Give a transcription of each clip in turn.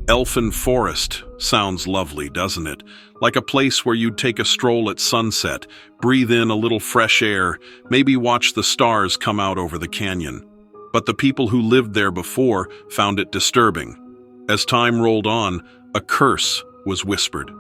Elfin forest sounds lovely, doesn't it? Like a place where you'd take a stroll at sunset, breathe in a little fresh air, maybe watch the stars come out over the canyon. But the people who lived there before found it disturbing. As time rolled on, a curse was whispered.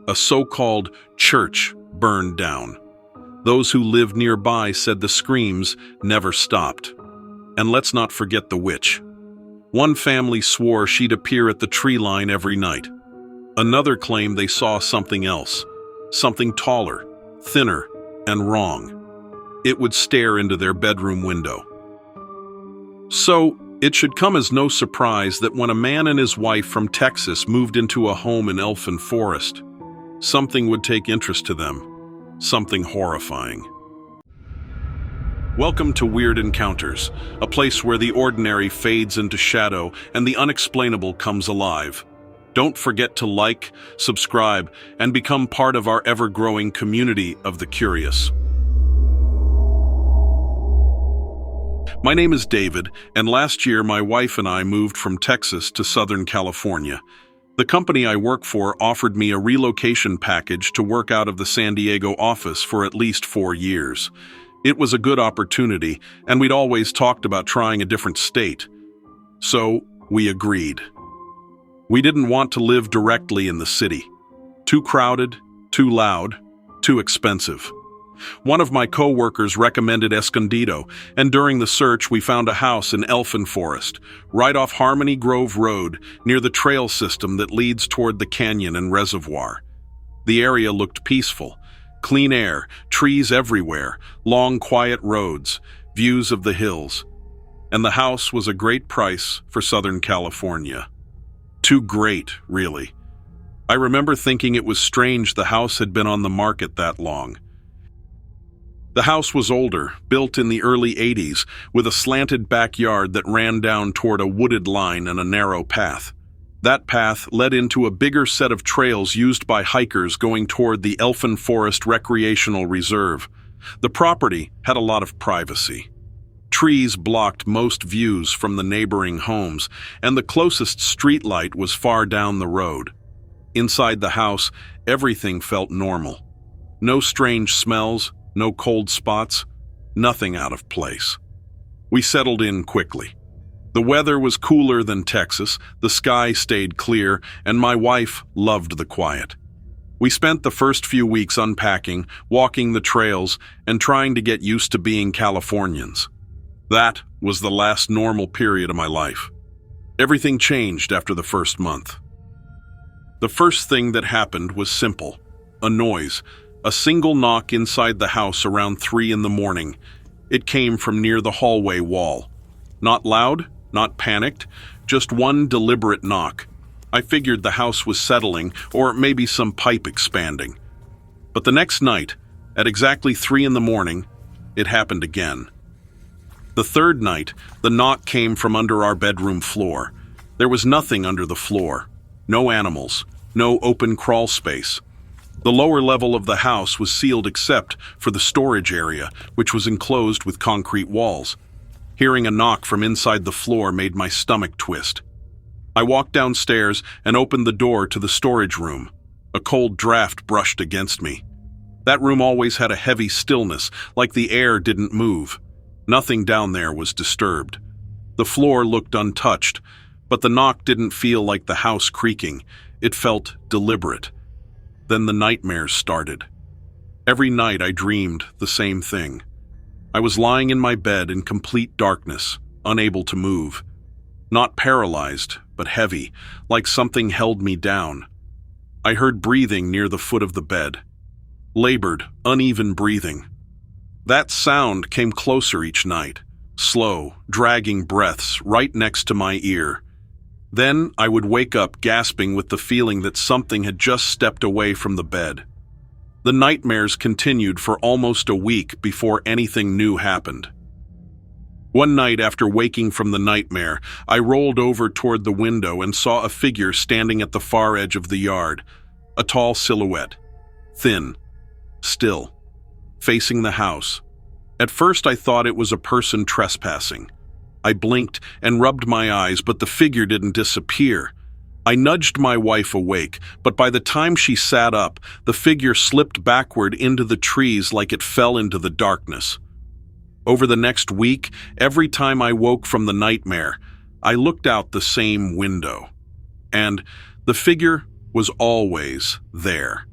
A so-called church burned down. Those who lived nearby said the screams never stopped. And let's not forget the witch. One family swore she'd appear at the tree line every night. Another claimed they saw something else, something taller, thinner, and wrong. It would stare into their bedroom window. So, it should come as no surprise that when a man and his wife from Texas moved into a home in Elfin Forest, something would take interest to them, something horrifying. Welcome to Weird Encounters, a place where the ordinary fades into shadow and the unexplainable comes alive. Don't forget to like, subscribe, and become part of our ever-growing community of the curious. My name is David, and last year my wife and I moved from Texas to Southern California. The company I work for offered me a relocation package to work out of the San Diego office for at least 4 years. It was a good opportunity, and we'd always talked about trying a different state. So, we agreed. We didn't want to live directly in the city. Too crowded, too loud, too expensive. One of my co-workers recommended Escondido, and during the search we found a house in Elfin Forest, right off Harmony Grove Road, near the trail system that leads toward the canyon and reservoir. The area looked peaceful. Clean air, trees everywhere, long quiet roads, views of the hills. And the house was a great price for Southern California. Too great, really. I remember thinking it was strange the house had been on the market that long. The house was older, built in the early 80s, with a slanted backyard that ran down toward a wooded line and a narrow path. That path led into a bigger set of trails used by hikers going toward the Elfin Forest Recreational Reserve. The property had a lot of privacy. Trees blocked most views from the neighboring homes, and the closest streetlight was far down the road. Inside the house, everything felt normal. No strange smells, no cold spots, nothing out of place. We settled in quickly. The weather was cooler than Texas, the sky stayed clear, and my wife loved the quiet. We spent the first few weeks unpacking, walking the trails, and trying to get used to being Californians. That was the last normal period of my life. Everything changed after the first month. The first thing that happened was simple: a noise, a single knock inside the house around 3 in the morning. It came from near the hallway wall. Not loud, not panicked, just one deliberate knock. I figured the house was settling, or maybe some pipe expanding. But the next night, at exactly 3 in the morning, it happened again. The third night, the knock came from under our bedroom floor. There was nothing under the floor. No animals, no open crawl space. The lower level of the house was sealed except for the storage area, which was enclosed with concrete walls. Hearing a knock from inside the floor made my stomach twist. I walked downstairs and opened the door to the storage room. A cold draft brushed against me. That room always had a heavy stillness, like the air didn't move. Nothing down there was disturbed. The floor looked untouched, but the knock didn't feel like the house creaking. It felt deliberate. Then the nightmares started. Every night I dreamed the same thing. I was lying in my bed in complete darkness, unable to move. Not paralyzed, but heavy, like something held me down. I heard breathing near the foot of the bed. Labored, uneven breathing. That sound came closer each night, slow, dragging breaths right next to my ear. Then I would wake up gasping with the feeling that something had just stepped away from the bed. The nightmares continued for almost a week before anything new happened. One night after waking from the nightmare, I rolled over toward the window and saw a figure standing at the far edge of the yard. A tall silhouette. Thin. Still. Facing the house. At first I thought it was a person trespassing. I blinked and rubbed my eyes, but the figure didn't disappear. I nudged my wife awake, but by the time she sat up, the figure slipped backward into the trees like it fell into the darkness. Over the next week, every time I woke from the nightmare, I looked out the same window. And the figure was always there.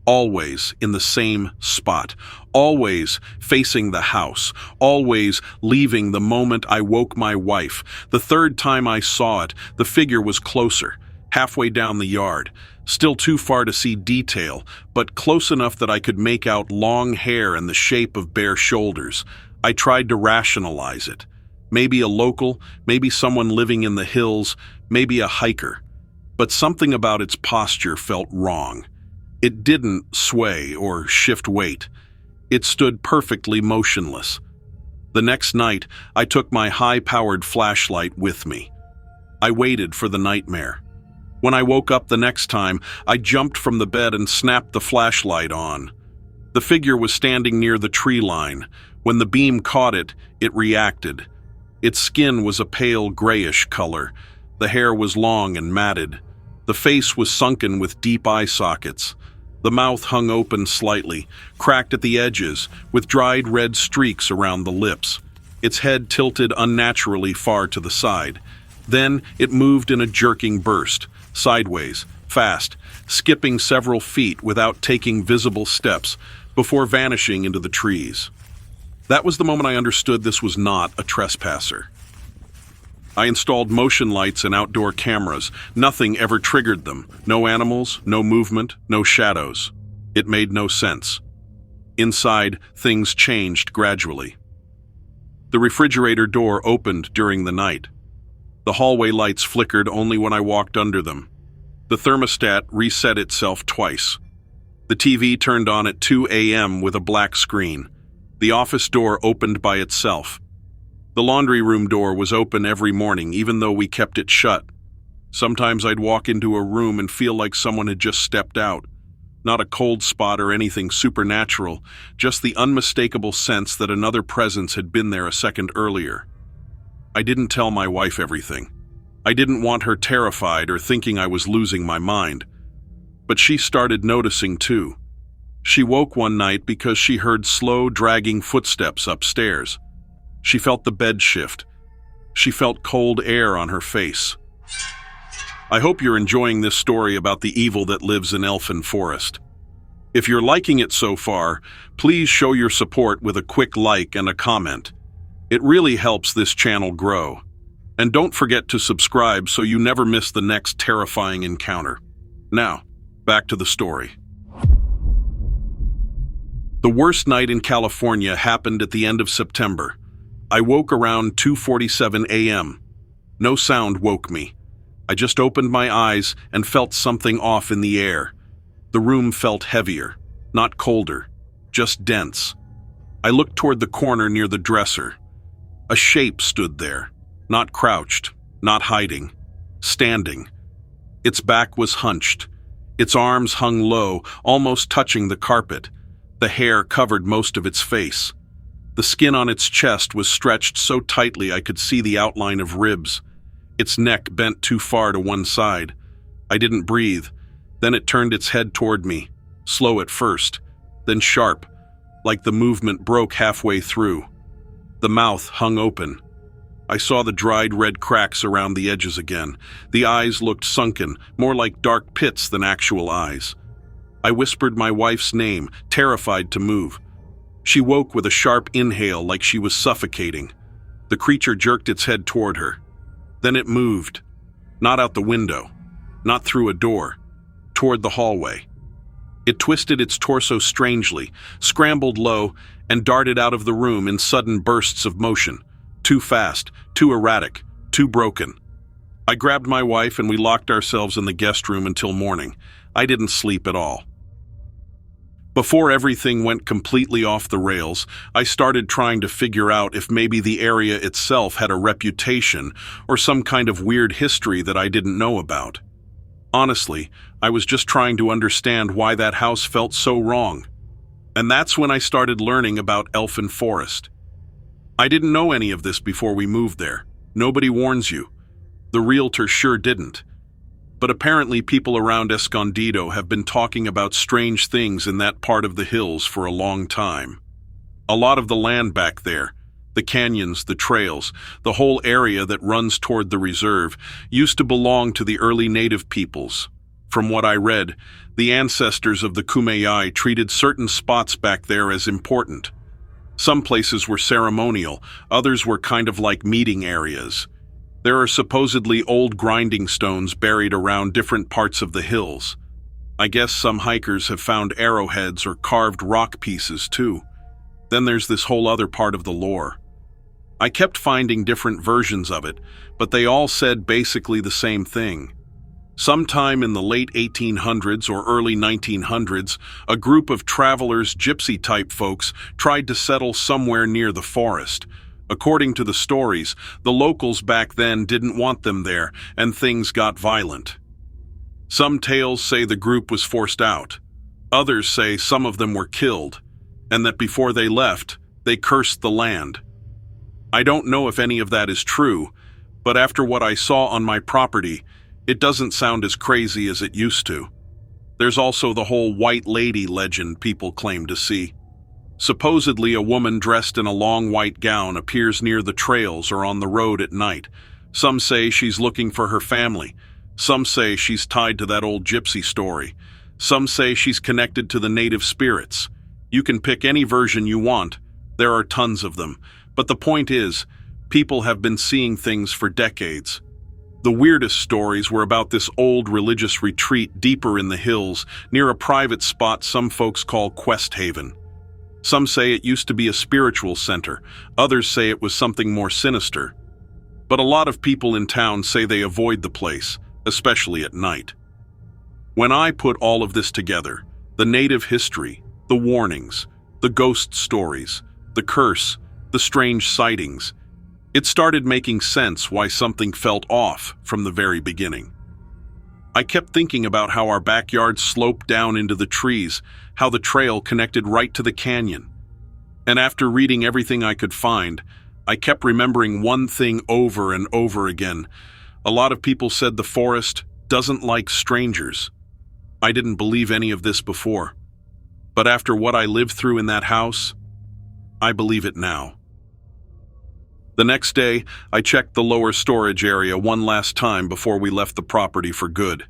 Always in the same spot, always facing the house, always leaving the moment I woke my wife. The third time I saw it, the figure was closer, halfway down the yard, still too far to see detail, but close enough that I could make out long hair and the shape of bare shoulders. I tried to rationalize it. Maybe a local, maybe someone living in the hills, maybe a hiker. But something about its posture felt wrong. It didn't sway or shift weight. It stood perfectly motionless. The next night, I took my high-powered flashlight with me. I waited for the nightmare. When I woke up the next time, I jumped from the bed and snapped the flashlight on. The figure was standing near the tree line. When the beam caught it, it reacted. Its skin was a pale grayish color. The hair was long and matted. The face was sunken with deep eye sockets. The mouth hung open slightly, cracked at the edges, with dried red streaks around the lips. Its head tilted unnaturally far to the side. Then it moved in a jerking burst, sideways, fast, skipping several feet without taking visible steps, before vanishing into the trees. That was the moment I understood this was not a trespasser. I installed motion lights and outdoor cameras. Nothing ever triggered them. No animals, no movement, no shadows. It made no sense. Inside, things changed gradually. The refrigerator door opened during the night. The hallway lights flickered only when I walked under them. The thermostat reset itself twice. The TV turned on at 2 a.m. with a black screen. The office door opened by itself. The laundry room door was open every morning, even though we kept it shut. Sometimes I'd walk into a room and feel like someone had just stepped out. Not a cold spot or anything supernatural, just the unmistakable sense that another presence had been there a second earlier. I didn't tell my wife everything. I didn't want her terrified or thinking I was losing my mind. But she started noticing too. She woke one night because she heard slow, dragging footsteps upstairs. She felt the bed shift. She felt cold air on her face. I hope you're enjoying this story about the evil that lives in Elfin Forest. If you're liking it so far, please show your support with a quick like and a comment. It really helps this channel grow. And don't forget to subscribe so you never miss the next terrifying encounter. Now, back to the story. The worst night in California happened at the end of September. I woke around 2:47 a.m. No sound woke me. I just opened my eyes and felt something off in the air. The room felt heavier, not colder, just dense. I looked toward the corner near the dresser. A shape stood there, not crouched, not hiding, standing. Its back was hunched. Its arms hung low, almost touching the carpet. The hair covered most of its face. The skin on its chest was stretched so tightly I could see the outline of ribs. Its neck bent too far to one side. I didn't breathe. Then it turned its head toward me, slow at first, then sharp, like the movement broke halfway through. The mouth hung open. I saw the dried red cracks around the edges again. The eyes looked sunken, more like dark pits than actual eyes. I whispered my wife's name, terrified to move. She woke with a sharp inhale like she was suffocating. The creature jerked its head toward her. Then it moved. Not out the window, not through a door, toward the hallway. It twisted its torso strangely, scrambled low, and darted out of the room in sudden bursts of motion. Too fast, too erratic, too broken. I grabbed my wife and we locked ourselves in the guest room until morning. I didn't sleep at all. Before everything went completely off the rails, I started trying to figure out if maybe the area itself had a reputation or some kind of weird history that I didn't know about. Honestly, I was just trying to understand why that house felt so wrong. And that's when I started learning about Elfin Forest. I didn't know any of this before we moved there. Nobody warns you. The realtor sure didn't. but apparently people around Escondido have been talking about strange things in that part of the hills for a long time. A lot of the land back there, the canyons, the trails, the whole area that runs toward the reserve, used to belong to the early native peoples. From what I read, the ancestors of the Kumeyaay treated certain spots back there as important. Some places were ceremonial, others were kind of like meeting areas. There are supposedly old grinding stones buried around different parts of the hills. I guess some hikers have found arrowheads or carved rock pieces too. Then there's this whole other part of the lore. I kept finding different versions of it, but they all said basically the same thing. Sometime in the late 1800s or early 1900s, a group of travelers, gypsy-type folks, tried to settle somewhere near the forest. According to the stories, the locals back then didn't want them there, and things got violent. Some tales say the group was forced out. Others say some of them were killed, and that before they left, they cursed the land. I don't know if any of that is true, but after what I saw on my property, it doesn't sound as crazy as it used to. There's also the whole white lady legend people claim to see. Supposedly, a woman dressed in a long white gown appears near the trails or on the road at night. Some say she's looking for her family. Some say she's tied to that old gypsy story. Some say she's connected to the native spirits. You can pick any version you want. There are tons of them. But the point is, people have been seeing things for decades. The weirdest stories were about this old religious retreat deeper in the hills, near a private spot some folks call Quest Haven. Some say it used to be a spiritual center, others say it was something more sinister. But a lot of people in town say they avoid the place, especially at night. When I put all of this together, the native history, the warnings, the ghost stories, the curse, the strange sightings, it started making sense why something felt off from the very beginning. I kept thinking about how our backyard sloped down into the trees, how the trail connected right to the canyon. And after reading everything I could find, I kept remembering one thing over and over again. A lot of people said the forest doesn't like strangers. I didn't believe any of this before. But after what I lived through in that house, I believe it now. The next day, I checked the lower storage area one last time before we left the property for good.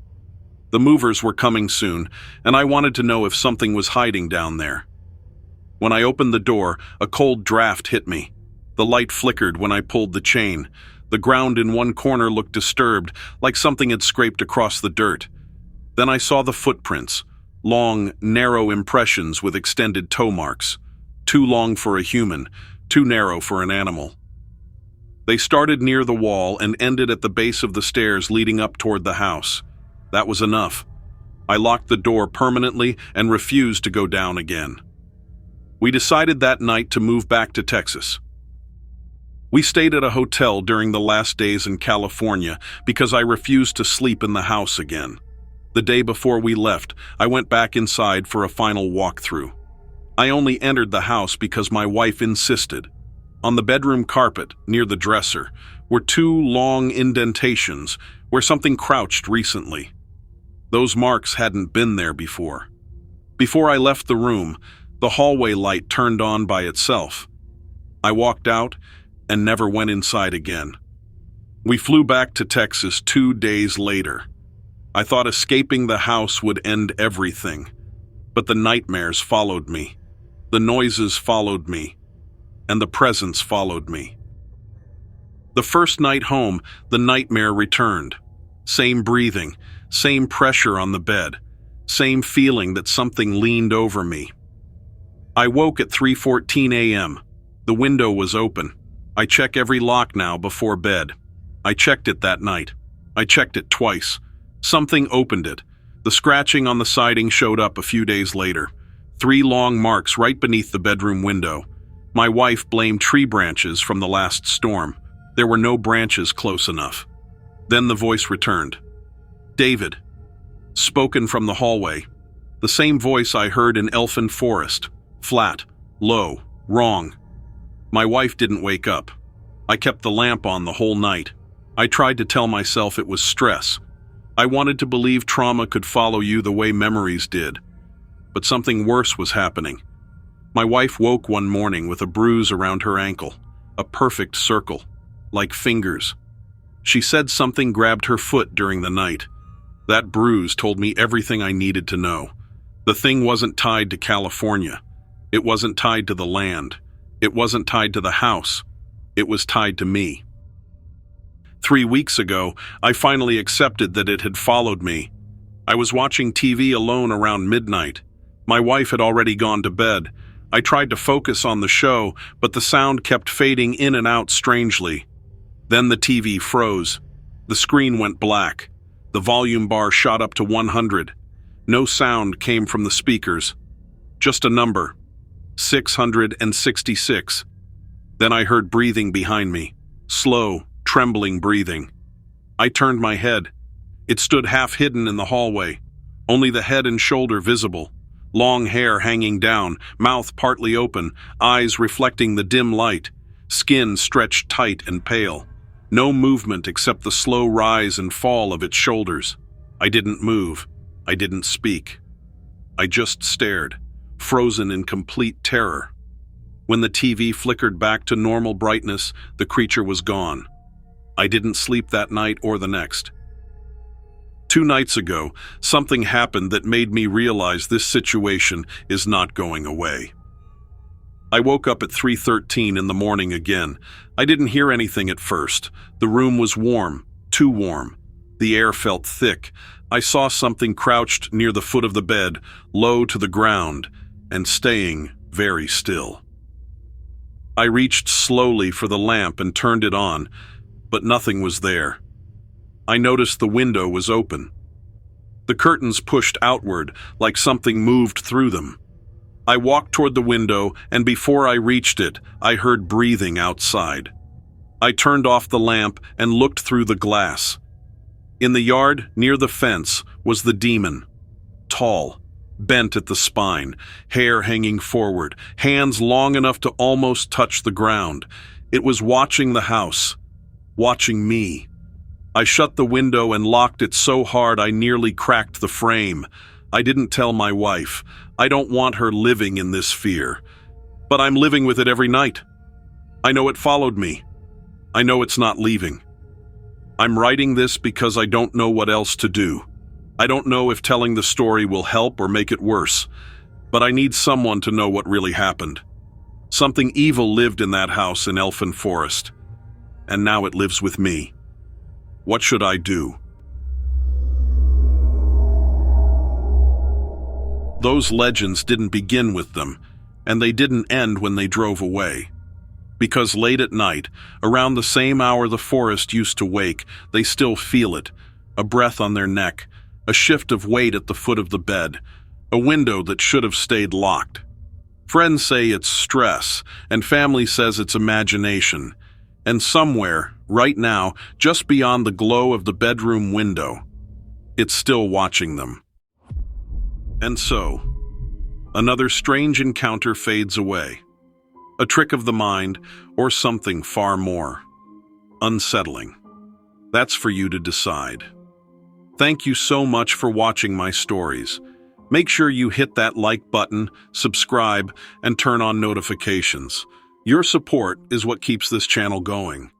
The movers were coming soon, and I wanted to know if something was hiding down there. When I opened the door, a cold draft hit me. The light flickered when I pulled the chain. The ground in one corner looked disturbed, like something had scraped across the dirt. Then I saw the footprints, long, narrow impressions with extended toe marks. Too long for a human, too narrow for an animal. They started near the wall and ended at the base of the stairs leading up toward the house. That was enough. I locked the door permanently and refused to go down again. We decided that night to move back to Texas. We stayed at a hotel during the last days in California because I refused to sleep in the house again. The day before we left, I went back inside for a final walkthrough. I only entered the house because my wife insisted. On the bedroom carpet, near the dresser, were two long indentations where something crouched recently. Those marks hadn't been there before. Before I left the room, the hallway light turned on by itself. I walked out and never went inside again. We flew back to Texas 2 days later. I thought escaping the house would end everything, but the nightmares followed me. The noises followed me. And the presence followed me. The first night home, the nightmare returned. Same breathing, same pressure on the bed, same feeling that something leaned over me. I woke at 3:14 a.m. The window was open. I check every lock now before bed. I checked it that night. I checked it twice. Something opened it. The scratching on the siding showed up a few days later. 3 long marks right beneath the bedroom window. My wife blamed tree branches from the last storm. There were no branches close enough. Then the voice returned. David. Spoken from the hallway. The same voice I heard in Elfin Forest. Flat, low, wrong. My wife didn't wake up. I kept the lamp on the whole night. I tried to tell myself it was stress. I wanted to believe trauma could follow you the way memories did, but something worse was happening. My wife woke one morning with a bruise around her ankle, a perfect circle, like fingers. She said something grabbed her foot during the night. That bruise told me everything I needed to know. The thing wasn't tied to California. It wasn't tied to the land. It wasn't tied to the house. It was tied to me. 3 weeks ago, I finally accepted that it had followed me. I was watching TV alone around midnight. My wife had already gone to bed. I tried to focus on the show, but the sound kept fading in and out strangely. Then the TV froze. The screen went black. The volume bar shot up to 100. No sound came from the speakers. Just a number. 666. Then I heard breathing behind me. Slow, trembling breathing. I turned my head. It stood half hidden in the hallway. Only the head and shoulder visible. Long hair hanging down, mouth partly open, eyes reflecting the dim light. Skin stretched tight and pale. No movement except the slow rise and fall of its shoulders. I didn't move. I didn't speak. I just stared, frozen in complete terror. When the TV flickered back to normal brightness, the creature was gone. I didn't sleep that night or the next. 2 nights ago, something happened that made me realize this situation is not going away. I woke up at 3:13 in the morning again. I didn't hear anything at first. The room was warm, too warm. The air felt thick. I saw something crouched near the foot of the bed, low to the ground, and staying very still. I reached slowly for the lamp and turned it on, but nothing was there. I noticed the window was open. The curtains pushed outward, like something moved through them. I walked toward the window, and before I reached it, I heard breathing outside. I turned off the lamp and looked through the glass. In the yard, near the fence, was the demon. Tall, bent at the spine, hair hanging forward, hands long enough to almost touch the ground. It was watching the house, watching me. I shut the window and locked it so hard I nearly cracked the frame. I didn't tell my wife. I don't want her living in this fear. But I'm living with it every night. I know it followed me. I know it's not leaving. I'm writing this because I don't know what else to do. I don't know if telling the story will help or make it worse. But I need someone to know what really happened. Something evil lived in that house in Elfin Forest. And now it lives with me. What should I do? Those legends didn't begin with them, and they didn't end when they drove away. Because late at night, around the same hour the forest used to wake, they still feel it, a breath on their neck, a shift of weight at the foot of the bed, a window that should have stayed locked. Friends say it's stress, and family says it's imagination. And somewhere, right now, just beyond the glow of the bedroom window, it's still watching them. And so, another strange encounter fades away. A trick of the mind, or something far more unsettling. That's for you to decide. Thank you so much for watching my stories. Make sure you hit that like button, subscribe, and turn on notifications. Your support is what keeps this channel going.